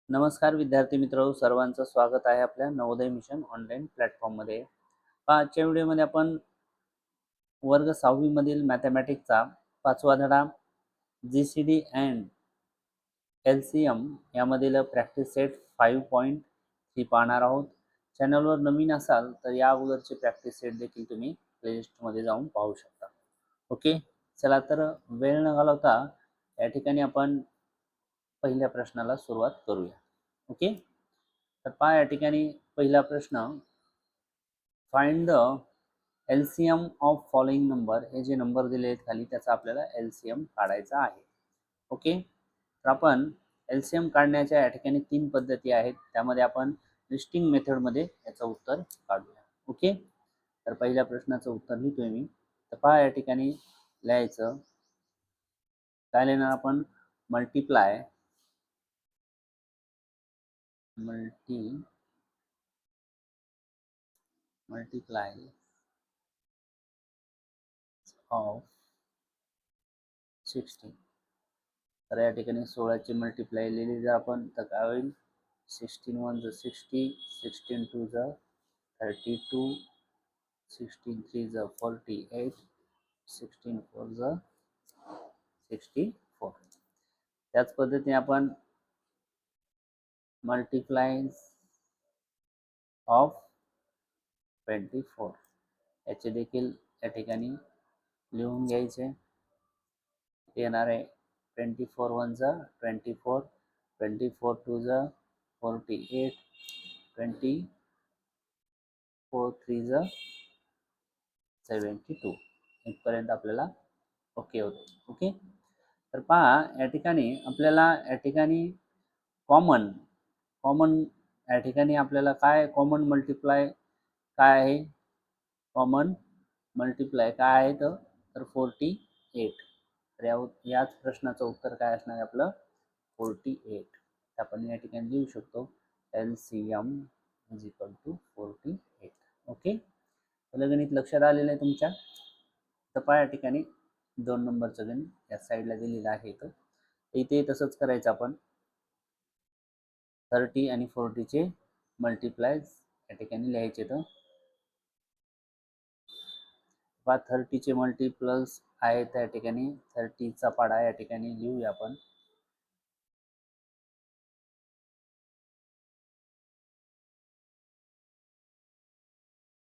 नमस्कार विद्यार्थी मित्र सर्वांचं स्वागत आहे आपल्या नवोदय मिशन ऑनलाईन प्लॅटफॉर्ममध्ये. आजच्या व्हिडिओमध्ये आपण वर्ग 6वी मधील मॅथमॅटिक्सचा 5वा धडा जीसीडी अँड एलसीएम यामधील प्रॅक्टिस सेट 5.3 पाहणार आहोत. चॅनलवर नवीन असाल तर या अगोदरचे प्रॅक्टिस सेट देखील तुम्ही प्लेलिस्टमध्ये जाऊन पाहू शकता. ओके, चला तर वेळ न घालवता या ठिकाणी आपण पहिल्या प्रश्नाला सुरुवात करूया. ओके, तर पहा या ठिकाणी पहिला प्रश्न, find the LCM of following number. हे जे नंबर दिले आहेत खाली त्याचा आपल्याला एलसीएम काढायचा आहे. ओके, तर आपण एलसीएम काढण्याच्या या ठिकाणी 3 पद्धती आहेत. त्यामध्ये आपण लिस्टिंग मेथडमध्ये याचं उत्तर काढूया. ओके, तर पहिल्या प्रश्नाचं उत्तर लिहितोय मी. तर पहा या ठिकाणी लिहायचं काय लिहिणार आपण, मल्टिप्लाय ऑफ 16. तर या ठिकाणी 16ची मल्टिप्लाय लिहिली जर आपण तर काय होईल, 16 1 ज 60, 16 2 ज 32, 16 3 ज 48, 16 4 ज 64. त्याच पद्धतीने आपण मल्टिप्लाय ऑफ 24 याचे देखील या ठिकाणी लिहून घ्यायचे. येणार आहे 24 1 ज 24, 24 2 ज 48, 24 3 ज 72 इथपर्यंत आपल्याला ओके होते. ओके, तर पहा या ठिकाणी आपल्याला या ठिकाणी कॉमन कॉमन या ठिकाणी आपल्याला काय कॉमन मल्टिप्लाय काय आहे, कॉमन मल्टिप्लाय काय आहे तर 48. तर याच प्रश्नाचं उत्तर काय असणार आहे आपलं 48. आपण या ठिकाणी लिहू शकतो LCM is equal to 48. Okay, गणित लक्षात आलेलं आहे तुमच्या. तर पहा या ठिकाणी 2 नंबरचं गणित या साईडला दिलेलं आहे. तर इथे तसंच करायचं आपण 30 आणि 40चे मल्टिप्लाय या ठिकाणी लिहायचे. तर 30चे मल्टिप्लस आहे त्या ठिकाणी 30चा पाडा या ठिकाणी लिहूया आपण.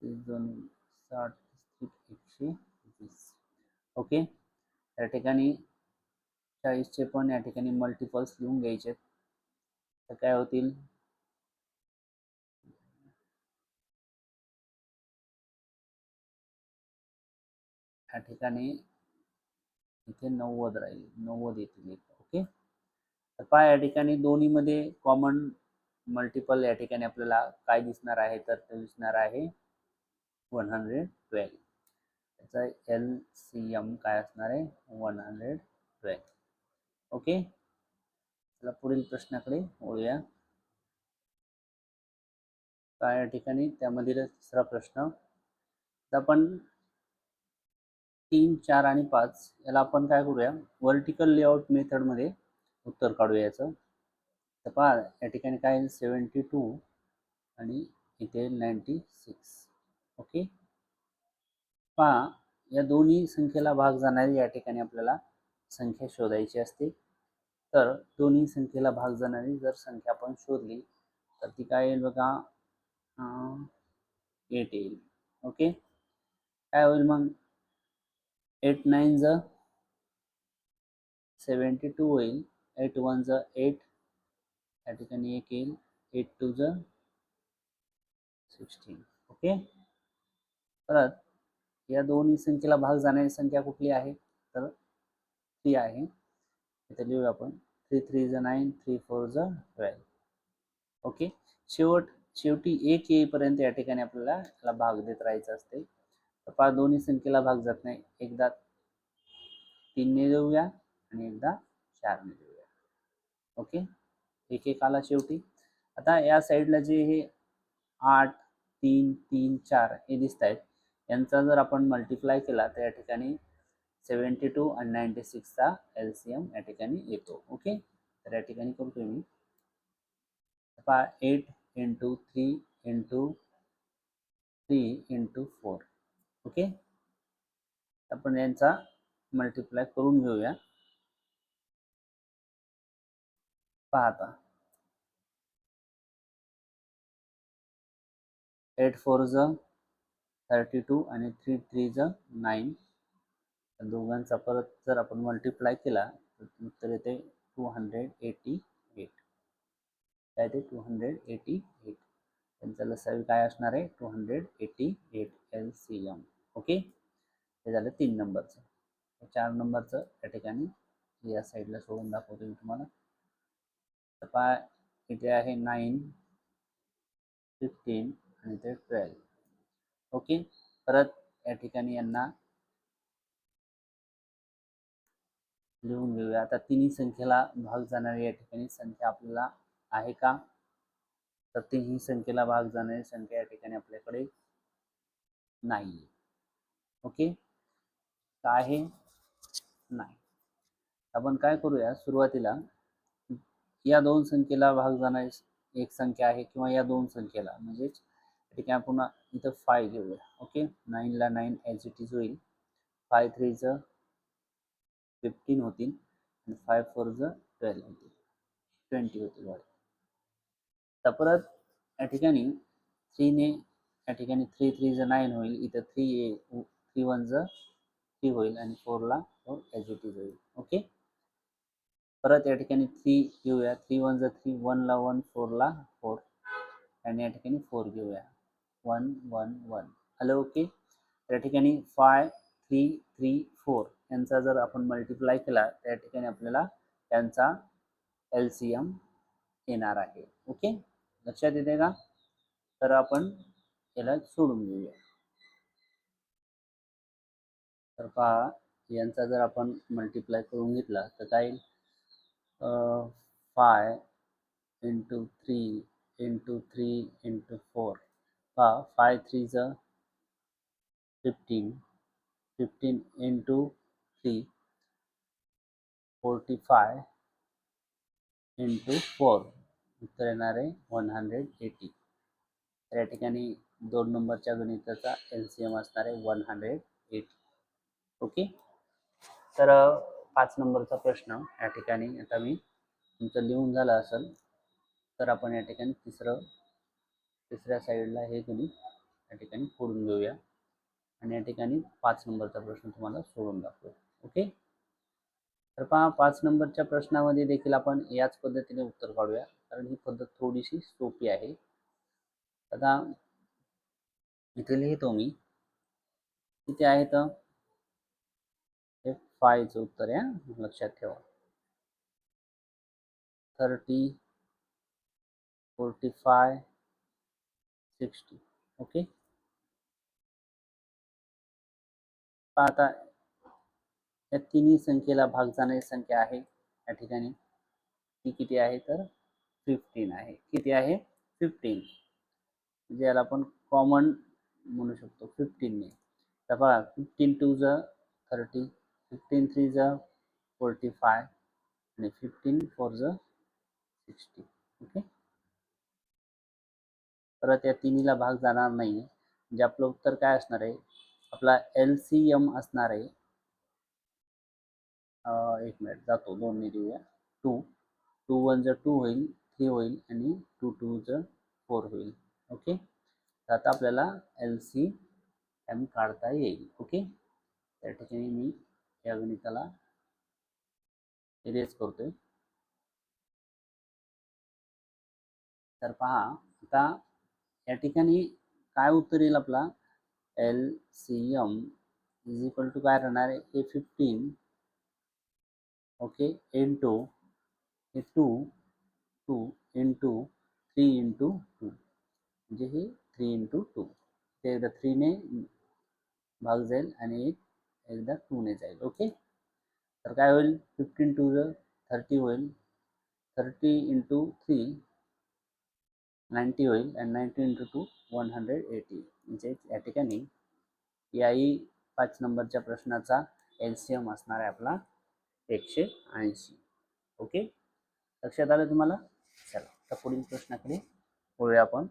दोन 60 120. ओके, या ठिकाणी 40चे पण या ठिकाणी मल्टिपल्स लिहून घ्यायचे. तर काय होतील, या ठिकाणी इथे 90 राहील, 90 येतील. ओके, तर पहा या ठिकाणी दोन्हीमध्ये कॉमन मल्टिपल या ठिकाणी आपल्याला काय दिसणार आहे तर ते दिसणार आहे 112. त्याचा LCM काय असणार आहे 112. ओके, चला पुढील प्रश्नाकडे वळूया. काय या ठिकाणी त्यामधील तिसरा प्रश्न, तर आपण 3 4 आणि 5 याला आपण काय करूया, वर्टिकल लेआउट मेथड मध्ये उत्तर काढूया याचं. तर पहा या ठिकाणी काय 72 आणि इथे 96. ओके, पहा या दोन्ही संख्येला भाग जाणारी या ठिकाणी आपल्याला संख्या शोधायची असते. तर दोन्ही संख्येला भाग जाणारी जर संख्या आपण शोधली तर ती काय येईल बघा, 8 येईल. ओके, काय होईल मग 8 9 ज 72 होईल, 8 1 ज 8 या ठिकाणी 1 येईल, 8 2 ज 16. ओके, परत या दोन्ही संख्येला भाग जाणारी संख्या कुठली आहे तर 3 आहे. इथे लिहूया आपण 3 3 ज 9, 3 4 ज 12. ओके, शेवटी 1 येईपर्यंत या ठिकाणी आपल्याला याला भाग देत राहायचं असते. तर पहा दोन्ही संख्येला भाग जात नाही, एकदा 3 ने देऊया आणि एकदा 4 ने देऊया. ओके, एक एक आला शेवटी. आता या साईडला जे हे 8 3 3 4 हे दिसत आहेत, यांचा जर आपण मल्टिप्लाय केला तर या ठिकाणी 72 आणि 96 चा LCM या ठिकाणी येतो. ओके, तर या ठिकाणी करतोय मी 8 इंटू 3 इंटू 3 इंटू 4. ओके, आपण यांचा मल्टिप्लाय करून घेऊया. पाहता 8 4 32 आणि 3 3 9. दोघांचा परत जर आपण मल्टिप्लाय केला तर येते 288. काय ते 288. त्यांचा लसावी काय असणार आहे 288 LCM. ओके, हे झालं 3 नंबरचं. 4 नंबरचं या ठिकाणी या साईडला सोडून दाखवतो मी तुम्हाला. तर पहा इथे आहे 9 15 आणि ते 12. ओके, परत या ठिकाणी यांना लिहून घेऊया. आता तिन्ही संख्येला भाग जाणारी या ठिकाणी संख्या आपल्याला आहे का, तर तिन्ही संख्येला भाग जाणारी संख्या या ठिकाणी आपल्याकडे नाही. ओके, काय आहे नाही. आपण काय करूया, सुरुवातीला या दोन संख्येला भाग जाणारी एक संख्या आहे किंवा या दोन संख्येला, म्हणजेच ठिकाणी आपण इथं 5 घेऊया. ओके, 9 ला 9 ॲज इट इज होईल. 5 3 15 होतील आणि 5 4 12 होतील, 20 होतील. तर परत या ठिकाणी 3 ने या ठिकाणी 3 3 9 होईल. इथं 3 1 3 होईल आणि 4 ला 4 ॲज इट इज होईल. ओके, परत या ठिकाणी 3 घेऊया. 3 1 3, 1 ला 1, 4 ला 4 आणि या ठिकाणी 4 घेऊया. 1 1 1 आलं. ओके, त्या ठिकाणी 5 3 3 4 यांचा जर आपण मल्टिप्लाय केला तर या ठिकाणी आपल्याला त्यांचा LCM येणार आहे. ओके, लक्षात येते का? तर आपण याला सोडून घेऊया. तर पहा, यांचा जर आपण मल्टिप्लाय करून घेतला तर काय येईल, 5 इंटू 3 इंटू 3 इंटू 4. पहा 5 3 15, 15 इंटू 3 45 इंटू 4, उत्तर येणार आहे 180. तर या ठिकाणी 2 नंबरच्या गणिताचा LCM असणार आहे 180. ओके, तर 5 नंबरचा प्रश्न या ठिकाणी आता मी तुमचं लिहून झालं असेल तर आपण या ठिकाणी तिसऱ्या साईडला हे गणित या ठिकाणी फोडून घेऊया आणि या ठिकाणी 5 नंबरचा प्रश्न तुम्हाला सोडून दाखवू. ओके, तर पहा 5 नंबरच्या प्रश्नामध्ये देखील आपण याच पद्धतीने उत्तर काढूया, कारण ही पद्धत थोडीशी सोपी आहे. आता इथे लिहितो मी, किती आहे तर हे 5चं उत्तर आहे, लक्षात ठेवा. 30 45 60. ओके, आता या तिन्ही संख्येला भाग जाणारी संख्या आहे या ठिकाणी, ती किती आहे तर 15 आहे. किती आहे 15, म्हणजे याला आपण कॉमन म्हणू शकतो 15 ने. तर बघा 15 2 30, 15 3 45 आणि 15 4 60. ओके, परत या तिन्हीला भाग जाणार नाही, म्हणजे आपलं उत्तर काय असणार आहे, आपला LCM असणार आहे, एक मिनिट जातो, 2 ने देऊया. 2 2 1 2 होईल, 3 होईल आणि 2 2 4 होईल. ओके, तर आता आपल्याला LCM काढता येईल. ओके, त्या ठिकाणी मी या गणिताला इरेज करतोय. तर पहा, आता या ठिकाणी काय उत्तर येईल आपला, LCM इज इक्वल टू काय राहणार आहे, हे 15 ओके इंटू हे 2 2 इंटू 3 इंटू 2, म्हणजे हे 3 इंटू 2. ते एकदा 3 ने भाग जाईल आणि एकदा 2 ने जाईल. ओके, तर काय होईल, 15 2 30 होईल, 30 इंटू 3 90 होईल आणि 90 इंटू 2 180. म्हणजे या ठिकाणी याही 5 नंबरच्या प्रश्नाचा LCM असणार आहे आपला 180. ओके, लक्षात आलं तुम्हाला? चला. तर पुढील प्रश्नाकडे वळूया आपण.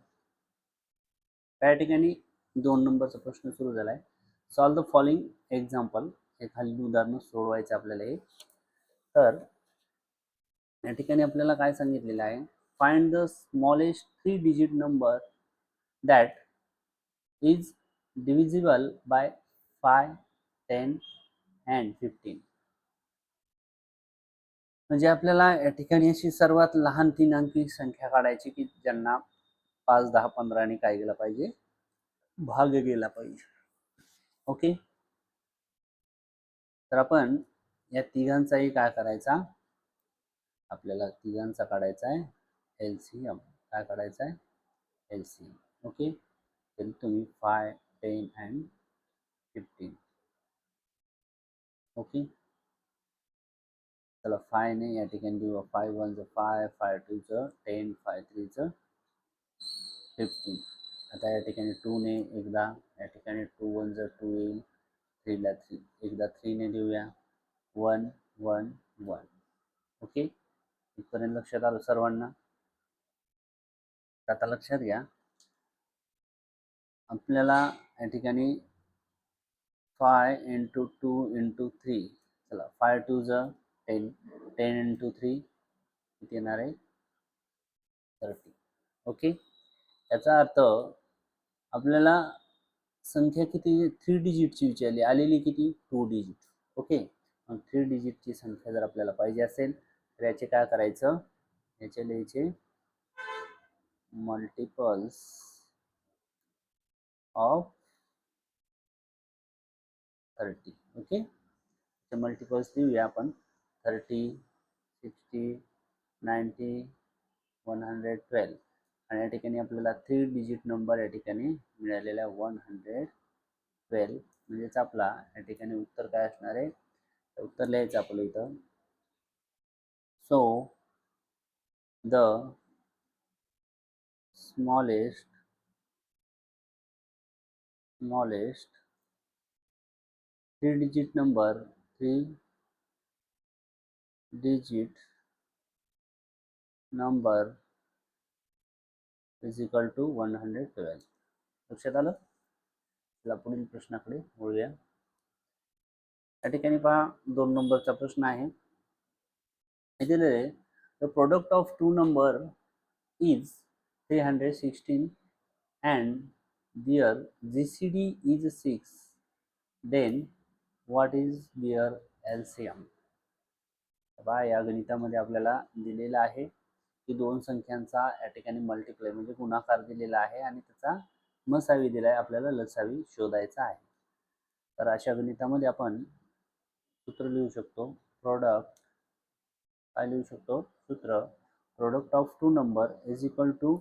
त्या ठिकाणी 2 नंबरचा प्रश्न सुरू झालाय. Solve the following example. हे खालील उदाहरण सोडवायचे आपल्याला. हे तर या ठिकाणी आपल्याला काय सांगितलेलं आहे, find the smallest 3 digit number that is divisible by 5, 10 and 15. म्हणजे आपल्याला या ठिकाणी अशी सर्वात लहान 3 अंकी संख्या काढायची की ज्यांना 5, 10, 15 ने काय गेला पाहिजे, भाग गेला पाहिजे. ओके. तर आपण या तिघांचाही काय करायचा, आपल्याला तिघांचा काढायचा आहे एलसीएम. काय काढायचा आहे, एलसीएम. ओके. तर तुम्ही 5, 10 अँड 15. ओके. चला 5 ने या ठिकाणी देऊ. 5 1 5, 5 2 10, 5 3 15. आता या ठिकाणी 2 ने एकदा, या ठिकाणी 2 1 2 येईल. 3 ला 3 एकदा 3 ने देऊया. 1 1 1. ओके. इथपर्यंत लक्षात आलं सर्वांना. आता लक्षात घ्या, आपल्याला या ठिकाणी 5 × 2 × 3. चला 5 2 10, 10 × 3 किती येणार आहे, 30. ओके. याचा अर्थ आपल्याला संख्या किती 3 डिजिटची विचारली, आलेली किती 2 डिजिट. ओके. मग 3 डिजिटची संख्या जर आपल्याला पाहिजे असेल तर याचे काय करायचं, याचे लिहायचे मल्टिपल्स ऑफ 30. ओके. ते मल्टिपल्स लिहूया आपण. 30, 60, 90, 112. आणि या ठिकाणी आपल्याला 3 डिजिट नंबर या ठिकाणी मिळालेला 112. म्हणजेच आपला या ठिकाणी उत्तर काय असणार आहे, उत्तर लिहायचं आपलं इथं. So the smallest 3 digit number is equal to 112. लक्षात आलं. चला पुढील प्रश्नाकडे वळूया. या ठिकाणी पहा 2 नंबरचा प्रश्न आहे. हे दिलेले आहे, the product of 2 number is 316 and their GCD is 6, then what is their LCM. पहा या गणितामध्ये आपल्याला दिलेला आहे की 2 संख्यांचा या ठिकाणी मल्टिप्लाय म्हणजे गुणाकार दिलेला आहे आणि त्याचा मसावी दिलाय, आपल्याला लसावी शोधायचा आहे. तर अशा गणितामध्ये आपण सूत्र लिहू शकतो. प्रोडक्ट काय लिहू शकतो, सूत्र product of 2 number is equal to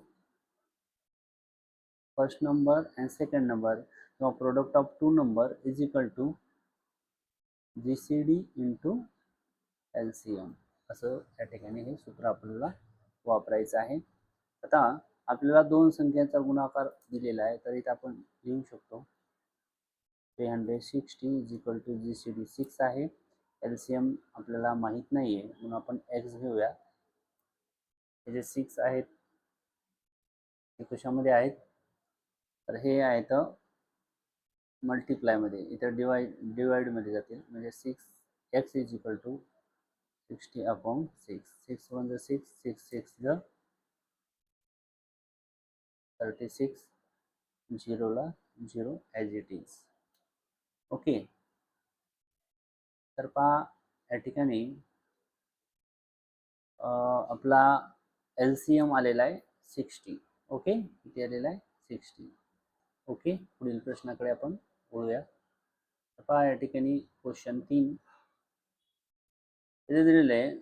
first number and second number, किंवा product of 2 number is equal to GCD into LCM. असं या ठिकाणी हे सूत्र आपल्याला वापरायचं आहे. आता आपल्याला 2 संख्यांचा गुणाकार दिलेला आहे, तर इथे आपण लिहू शकतो 360 इज इक्वल टू GCD 6 आहे. LCM आपल्याला माहीत नाही आहे म्हणून आपण x घेऊया. हे जे 6 आहेत ते कशामध्ये आहेत, तर हे आहेत मल्टिप्लाय मध्ये, इथे डिवाइड मध्ये जातील. म्हणजे 6x is equal to 60 upon 6. 6 1 6, 6 6 36, 0 ला 0 ॲज इट इज. ओके. तर पहा या ठिकाणी आपला LCM आलेला आहे 60. ओके. किती आलेला आहे, 60. ओके. पुढील प्रश्नाकडे आपण वळूया. पहा या ठिकाणी क्वेश्चन 3 इथे दिलेले आहे,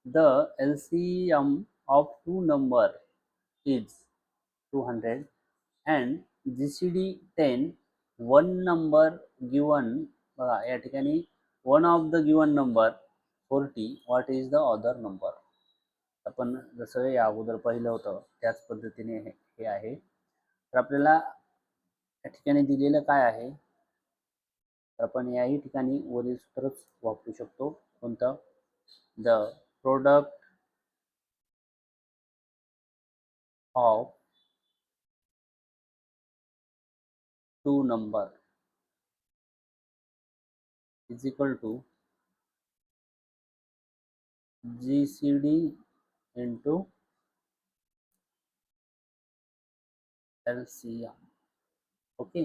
the LCM of 2 number is 200 and GCD 10. One number given. बघा या ठिकाणी one of the given number 40. What is the other number. आपण जसं या अगोदर पाहिलं होतं त्याच पद्धतीने हे आहे. तर आपल्याला या ठिकाणी दिलेलं काय आहे, तर आपण याही ठिकाणी वरील सूत्रच वापरू शकतो. कोणतं, the product of two number is equal to GCD into LCM. Okay,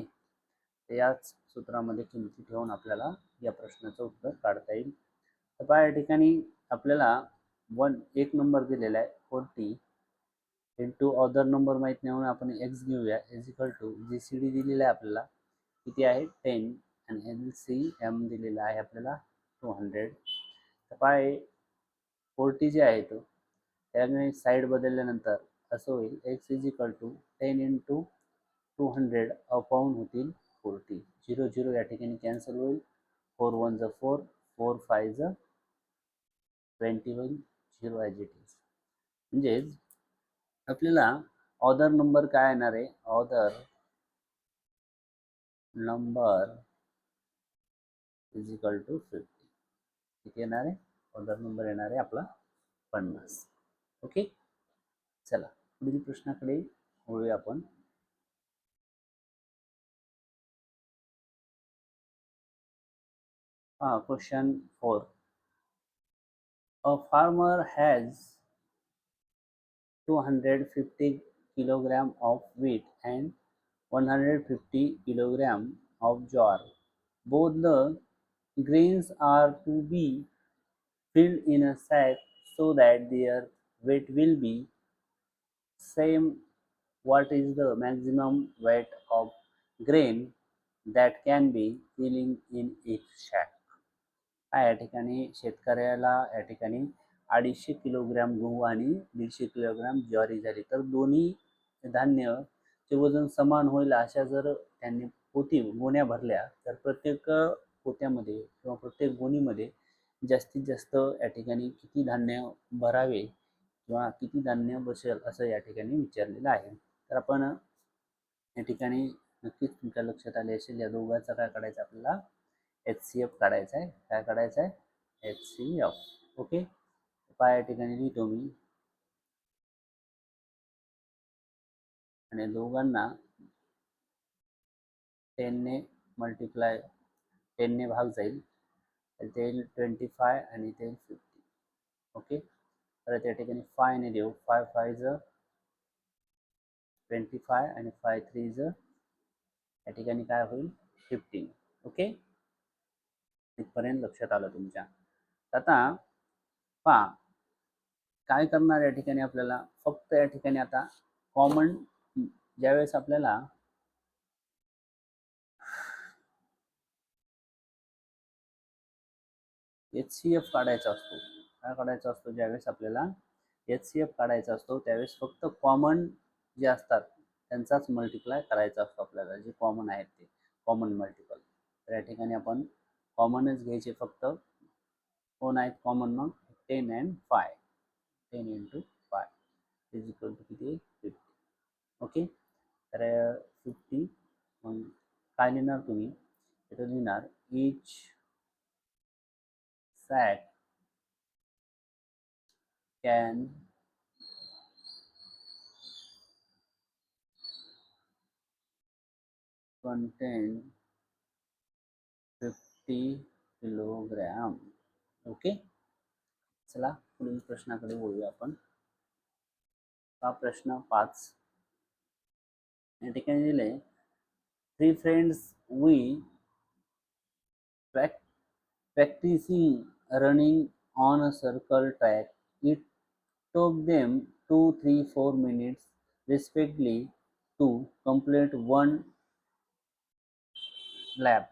याच सूत्रामध्ये किमती ठेवून आपल्याला या प्रश्नाचं उत्तर काढता येईल. तर पहा या ठिकाणी आपल्याला एक नंबर दिलेला आहे 40 इंटू अदर नंबर माहीत नाही म्हणून आपण एक्स घेऊया इज इक्वल टू GCD दिलेला आहे आपल्याला किती आहे 10 आणि LCM दिलेला आहे आपल्याला 200. तर पहा 40 जे आहे तो त्याने साईड बदलल्यानंतर असं होईल x is equal to 10 into 200 upon होतील 40. 0 0 या ठिकाणी कॅन्सल होईल. 4 1 ज 4 4 5 ज 20 होईल. 0 ॲज इट इज. म्हणजेच आपल्याला ऑदर नंबर काय येणार आहे other number is equal to 50. किती येणार आहे ऑदर नंबर येणार आहे आपला 50. ओके, चला पुढील प्रश्नाकडे वळूया आपण. Question 4. A farmer has 250 kilogram of wheat and 150 kilogram of jar. Both the grains are to be filled in a sack so that their weight will be same. What is the maximum weight of grain that can be filling in each sack? या ठिकाणी शेतकऱ्याला या ठिकाणी 250 kilogram गहू आणि 150 kilogram ज्वारी झाली तर दोन्ही धान्यचे वजन समान होईल अशा जर त्यांनी गोण्या भरल्या तर प्रत्येक पोत्यामध्ये किंवा प्रत्येक गोणीमध्ये जास्तीत जास्त या ठिकाणी किती धान्य भरावे किंवा किती धान्य बसेल असं या ठिकाणी विचारलेलं आहे. तर आपण या ठिकाणी नक्कीच तुमच्या लक्षात आले असेल या दोघांचा काय काढायचं आपल्याला HCF काढायचा आहे. काय काढायचं आहे HCF. ओके, या ठिकाणी लिहितो मी आणि दोघांना 10 ने मल्टिप्लाय 10 ने भाग जाईल ते येईल 25 आणि ते 50. ओके, तर त्या ठिकाणी 5 ने देऊ 5 5 ज 25 आणि 5 3 ज या ठिकाणी काय होईल 15. ओके, इथपर्यंत लक्षात आलं तुमच्या. आता पहा काय करणार या ठिकाणी आपल्याला फक्त या ठिकाणी आता कॉमन ज्यावेळेस आपल्याला HCF काढायचा असतो काय काढायचा असतो ज्यावेळेस आपल्याला HCF काढायचा असतो त्यावेळेस फक्त कॉमन जे असतात त्यांचाच मल्टिप्लाय करायचा असतो आपल्याला जे कॉमन आहेत ते कॉमन मल्टिपल. तर या ठिकाणी आपण कॉमनच घ्यायचे फक्त. कोण आहेत कॉमन मग 10 and 5. 10 into 5 is equal to किती 50. ओके, तर 50 मग काय लिहिणार तुम्ही इथं लिहिणार इच sack can contain 50 kilogram. Okay, चला पुढील प्रश्नाकडे वळूया आपण. हा प्रश्न 5 या ठिकाणी दिले 3 friends we practicing running on a circle track. It took them 2 3 4 minutes respectively to complete one lap.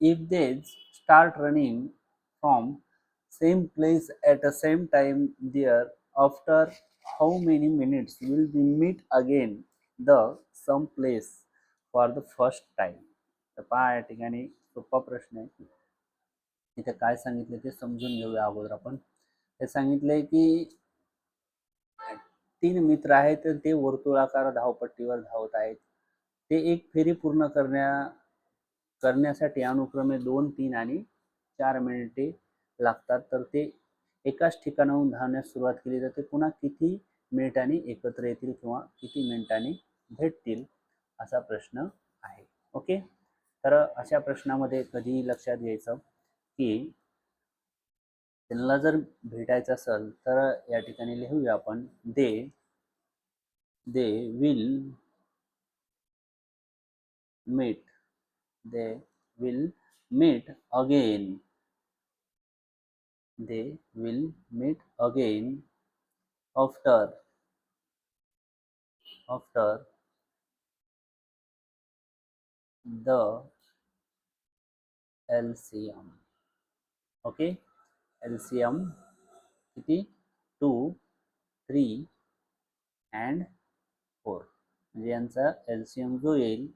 If they start running from same place at the same time there after how many minutes will they meet again the some place for the first time. तर पहा या ठिकाणी सोपा प्रश्न आहे. इथे काय सांगितले ते समजून घेऊया अगोदर आपण. हे सांगितले की 3 मित्र आहेत तर ते वर्तुळाकार धावपट्टीवर धावत आहेत. ते एक फेरी पूर्ण करण्यासाठी अनुक्रमे 2 3 आणि 4 मिनिटे लागतात. तर ते एकाच ठिकाणाहून धावण्यास सुरुवात केली तर ते पुन्हा किती मिनिटांनी एकत्र येतील किंवा किती मिनिटांनी भेटतील असा प्रश्न आहे. ओके, तर अशा प्रश्नामध्ये कधीही लक्षात घ्यायचं की त्यांना जर भेटायचं असेल तर या ठिकाणी लिहूया आपण they will meet they will meet again they will meet again after the LCM. Okay, LCM किती 2 3 and 4 म्हणजे यांचा LCM जो येईल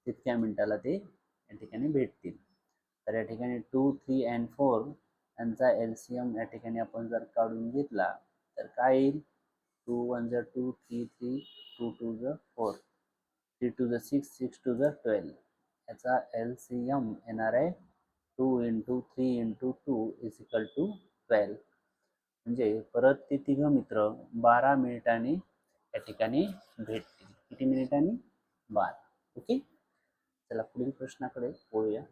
तितक्या मिनिटाला ते या ठिकाणी भेटतील. तर या ठिकाणी 2 3 and 4 यांचा LCM या ठिकाणी आपण जर काढून घेतला तर काय येईल 2 1 जा 2 3 3 2 2 जा 4 3 2 जा 6 6 2 जा 12 याचा LCM येणार आहे 2 × 3 × 2 इज इक्वल टू 12. म्हणजे परत ते तिघं मित्र 12 मिनिटांनी या ठिकाणी भेटतील. किती मिनिटांनी 12. ओके, चला पुढील प्रश्नाकडे वळूया.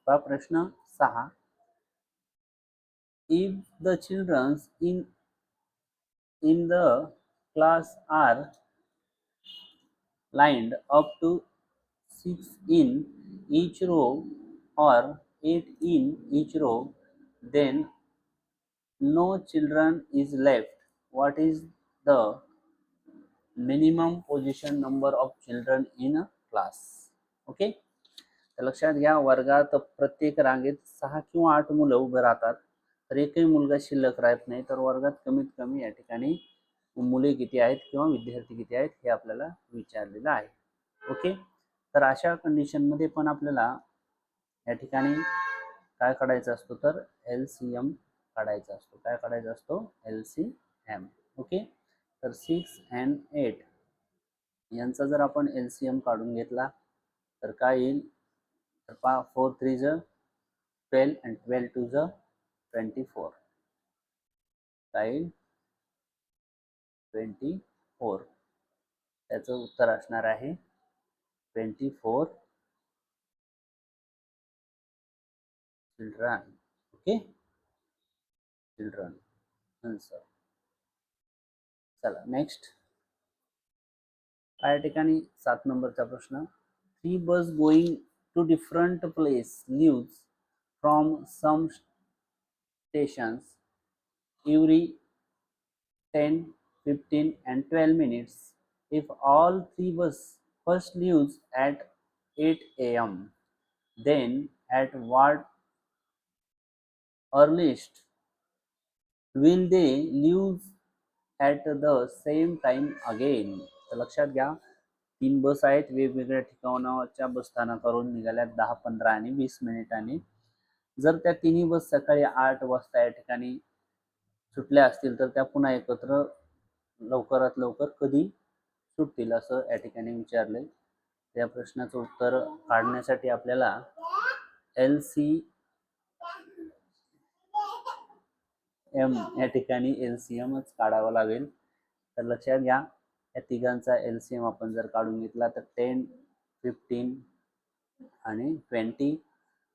पहा प्रश्न 6. If the childrens in the class are lined up to 6 in each row or 8 in each row, then no children is left. What is the minimum position number of children in a class? Okay, तर लक्षात घ्या वर्गात प्रत्येक रांगेत 6 किंवा 8 मुलं उभे राहतात तर एकही मुलगा शिल्लक राहत नाही. तर वर्गात कमीत कमी या ठिकाणी मुले किती आहेत किंवा विद्यार्थी किती आहेत हे आपल्याला विचारलेलं आहे. ओके, तर अशा कंडिशनमध्ये पण आपल्याला या ठिकाणी काय काढायचा असतो तर LCM काढायचा असतो. काय काढायचा असतो LCM. ओके, तर 6 and 8 यांचा जर आपण LCM काढून घेतला तर काय येईल तर पहा 4 3 जा 12 and 12 2 जा 24 काय येईल 24. त्याचं उत्तर असणार आहे 24 चिल्ड्रन. Okay, children answer. चला नेक्स्ट. या ठिकाणी 7 नंबरचा प्रश्न. 3 bus going to different place leaves from some stations every 10 15 and 12 minutes. If all 3 bus first leaves at 8 a.m. then at what earliest will they leave at the same time again? तर लक्षात घ्या 3 बस आहेत वेगवेगळ्या ठिकाणाच्या बस स्थानकावरून निघाल्यात 10 15 आणि 20 मिनिटांनी. जर त्या तिन्ही बस सकाळी 8 वाजता या ठिकाणी सुटल्या असतील तर त्या पुन्हा एकत्र लवकरात लवकर कधी सुटतील असं या ठिकाणी विचारले. त्या प्रश्नाचं उत्तर काढण्यासाठी आपल्याला LCM या ठिकाणी LCMच काढावं लागेल. तर लक्षात घ्या या तिघांचा LCM आपण जर काढून घेतला तर 10 15 आणि 20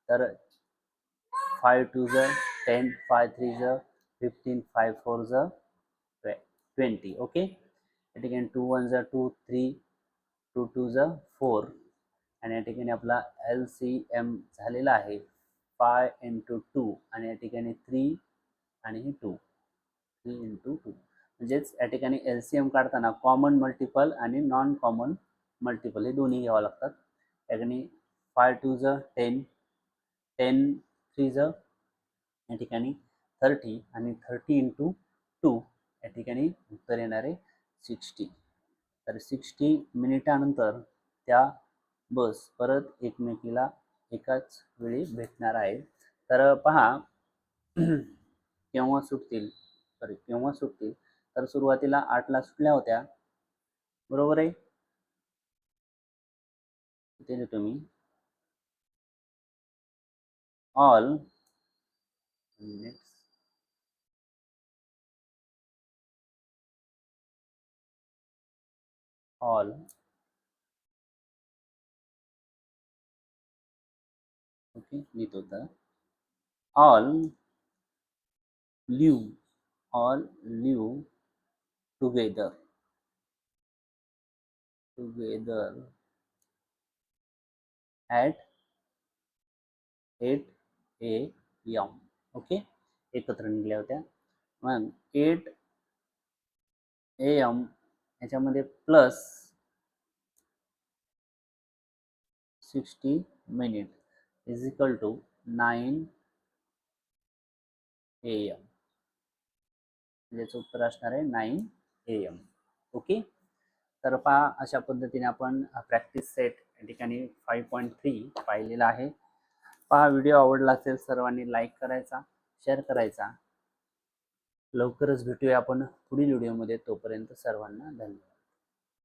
तर 5 2 जा 10 5 3 जा 15 5 4 जा 20. ओके, या ठिकाणी 2 1 जा 2 3 2 2 जा 4 आणि या ठिकाणी आपला LCM झालेला आहे 5 × 2 आणि या ठिकाणी 3 आणि 2 3 × 2 म्हणजेच या ठिकाणी LCM काढताना कॉमन मल्टिपल आणि नॉन कॉमन मल्टिपल हे दोन्ही घ्यावं लागतात. या ठिकाणी 5 2 जा 10 10 3 जा या ठिकाणी 30 आणि 30 × 2 या ठिकाणी उत्तर येणार आहे 60. तर 60 मिनिटानंतर त्या बस परत एकमेकीला एकाच वेळी भेटणार आहे. तर पहा केव्हा सुटतील तर सुरुवातीला 8 ला सुटल्या होत्या बरोबर आहे. इथे देतो मी ऑल ऑल ओके लिहित होतं all leave together at 8 AM okay एकत्र निघल्या होत्या. मग 8 AM याच्यामध्ये plus 60 minute is equal to 9 AM. याचं उत्तर असणार आहे 9 AM. ओके तर पहा अशा पद्धतीने आपण प्रॅक्टिस सेट या ठिकाणी 5.3 पाहिलेला आहे. पहा व्हिडिओ आवडला असेल सर्वांनी लाईक करायचा, शेअर करायचा. लवकरच भेटूया आपण पुढील व्हिडिओमध्ये. तोपर्यंत सर्वांना धन्यवाद.